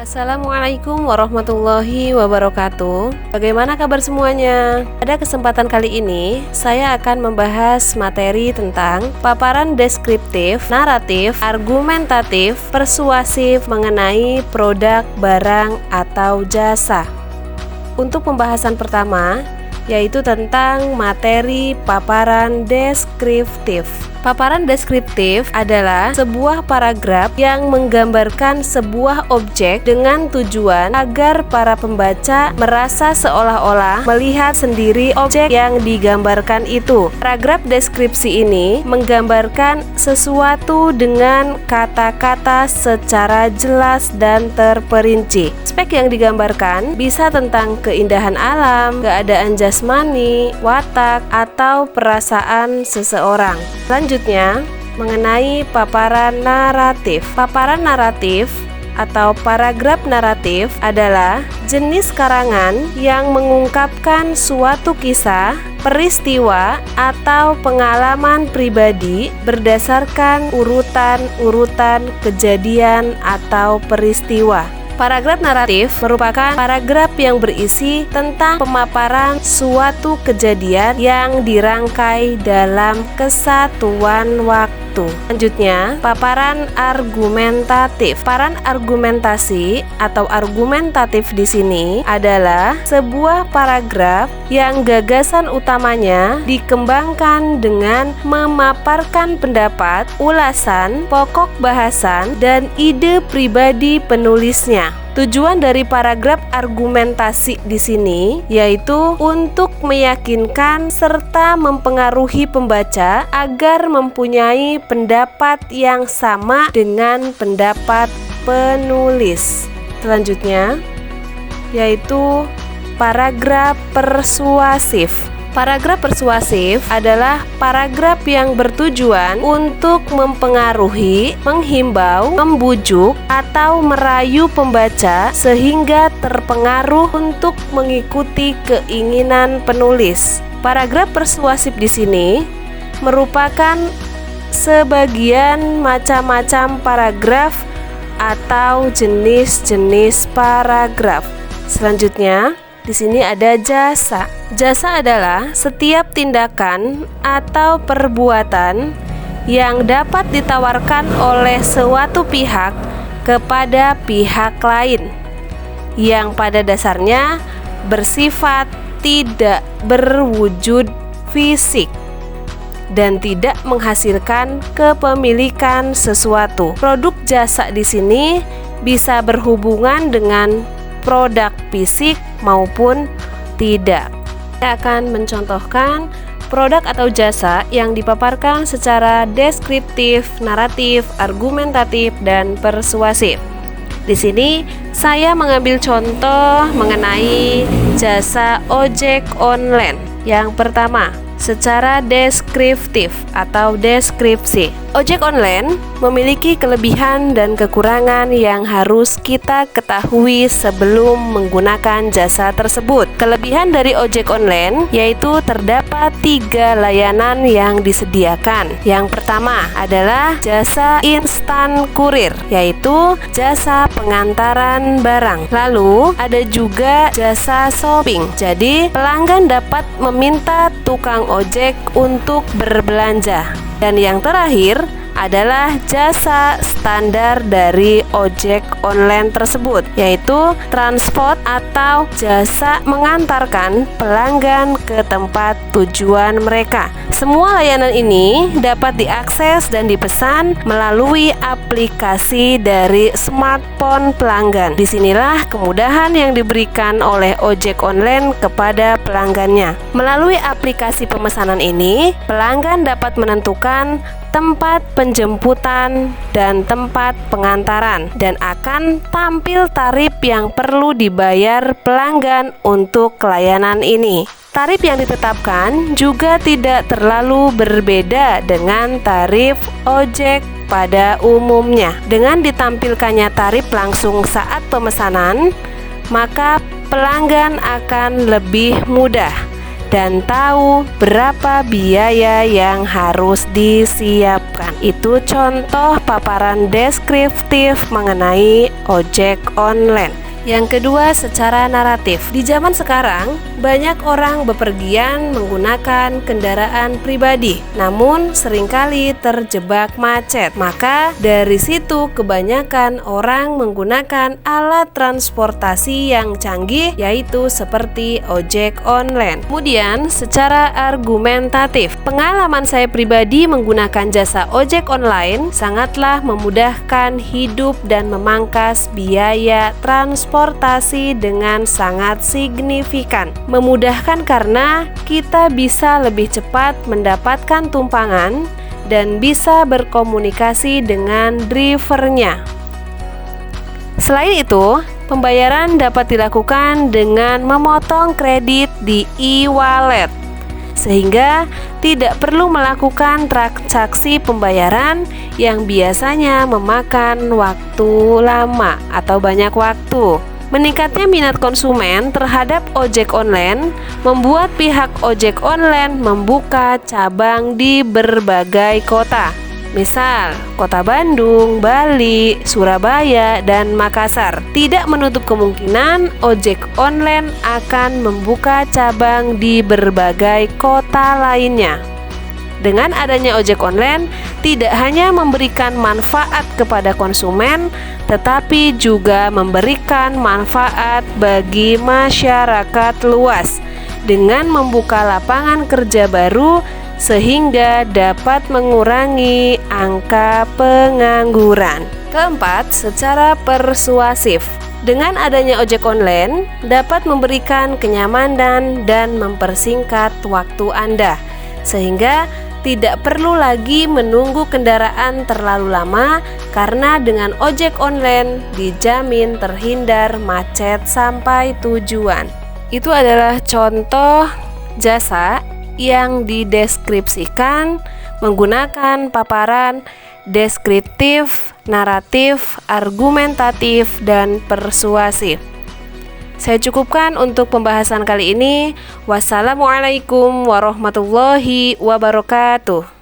Assalamualaikum warahmatullahi wabarakatuh. Bagaimana kabar semuanya? Pada kesempatan kali ini, saya akan membahas materi tentang paparan deskriptif, naratif, argumentatif, persuasif mengenai produk, barang, atau jasa. Untuk pembahasan pertama, yaitu tentang materi paparan deskriptif. Paparan deskriptif adalah sebuah paragraf yang menggambarkan sebuah objek dengan tujuan agar para pembaca merasa seolah-olah melihat sendiri objek yang digambarkan itu. Paragraf deskripsi ini menggambarkan sesuatu dengan kata-kata secara jelas dan terperinci. Aspek yang digambarkan bisa tentang keindahan alam, keadaan jasmani, watak, atau perasaan seseorang. Selanjutnya, mengenai paparan naratif. Paparan naratif atau paragraf naratif adalah jenis karangan yang mengungkapkan suatu kisah, peristiwa, atau pengalaman pribadi berdasarkan urutan-urutan kejadian atau peristiwa. Paragraf naratif merupakan paragraf yang berisi tentang pemaparan suatu kejadian yang dirangkai dalam kesatuan waktu. Selanjutnya, paparan argumentatif. Paparan argumentasi atau argumentatif di sini adalah sebuah paragraf yang gagasan utamanya dikembangkan dengan memaparkan pendapat, ulasan, pokok bahasan, dan ide pribadi penulisnya. Tujuan dari paragraf argumentasi di sini yaitu untuk meyakinkan serta mempengaruhi pembaca agar mempunyai pendapat yang sama dengan pendapat penulis. Selanjutnya yaitu paragraf persuasif. Paragraf persuasif adalah paragraf yang bertujuan untuk mempengaruhi, menghimbau, membujuk, atau merayu pembaca sehingga terpengaruh untuk mengikuti keinginan penulis. Paragraf persuasif di sini merupakan sebagian macam-macam paragraf atau jenis-jenis paragraf. Selanjutnya, di sini ada jasa. Jasa adalah setiap tindakan atau perbuatan yang dapat ditawarkan oleh suatu pihak kepada pihak lain, yang pada dasarnya bersifat tidak berwujud fisik dan tidak menghasilkan kepemilikan sesuatu. Produk jasa di sini bisa berhubungan dengan produk fisik maupun tidak. Saya akan mencontohkan produk atau jasa yang dipaparkan secara deskriptif, naratif, argumentatif, dan persuasif. Di sini saya mengambil contoh mengenai jasa ojek online. Yang pertama, secara deskriptif atau deskripsi. Ojek online memiliki kelebihan dan kekurangan yang harus kita ketahui sebelum menggunakan jasa tersebut. Kelebihan dari ojek online yaitu terdapat 3 layanan yang disediakan. Yang pertama adalah jasa instan kurir, yaitu jasa pengantaran barang. Lalu ada juga jasa shopping. Jadi pelanggan dapat meminta tukang ojek untuk berbelanja. Dan yang terakhir adalah jasa standar dari ojek online tersebut, yaitu transport atau jasa mengantarkan pelanggan ke tempat tujuan mereka. Semua layanan ini dapat diakses dan dipesan melalui aplikasi dari smartphone pelanggan. Disinilah kemudahan yang diberikan oleh ojek online kepada pelanggannya. Melalui aplikasi pemesanan ini, pelanggan dapat menentukan tempat penjemputan dan tempat pengantaran, dan akan tampil tarif yang perlu dibayar pelanggan untuk layanan ini. Tarif yang ditetapkan juga tidak terlalu berbeda dengan tarif ojek pada umumnya. Dengan ditampilkannya tarif langsung saat pemesanan, maka pelanggan akan lebih mudah dan tahu berapa biaya yang harus disiapkan. Itu contoh paparan deskriptif mengenai ojek online. Yang kedua, secara naratif. Di zaman sekarang, banyak orang bepergian menggunakan kendaraan pribadi, namun seringkali terjebak macet. Maka dari situ kebanyakan orang menggunakan alat transportasi yang canggih, yaitu seperti ojek online. Kemudian, secara argumentatif, pengalaman saya pribadi menggunakan jasa ojek online sangatlah memudahkan hidup dan memangkas biaya transportasi dengan sangat signifikan. Memudahkan karena kita bisa lebih cepat mendapatkan tumpangan dan bisa berkomunikasi dengan drivernya. Selain itu, pembayaran dapat dilakukan dengan memotong kredit di e-wallet, sehingga tidak perlu melakukan transaksi pembayaran yang biasanya memakan waktu lama atau banyak waktu. Meningkatnya minat konsumen terhadap ojek online membuat pihak ojek online membuka cabang di berbagai kota. Misal, kota Bandung, Bali, Surabaya, dan Makassar. Tidak menutup kemungkinan ojek online akan membuka cabang di berbagai kota lainnya. Dengan adanya ojek online, tidak hanya memberikan manfaat kepada konsumen, tetapi juga memberikan manfaat bagi masyarakat luas dengan membuka lapangan kerja baru sehingga dapat mengurangi angka pengangguran. Keempat, secara persuasif. Dengan adanya ojek online dapat memberikan kenyamanan dan mempersingkat waktu Anda, sehingga tidak perlu lagi menunggu kendaraan terlalu lama karena dengan ojek online dijamin terhindar macet sampai tujuan. Itu adalah contoh jasa yang dideskripsikan menggunakan paparan deskriptif, naratif, argumentatif, dan persuasif. Saya cukupkan untuk pembahasan kali ini. Wassalamualaikum warahmatullahi wabarakatuh.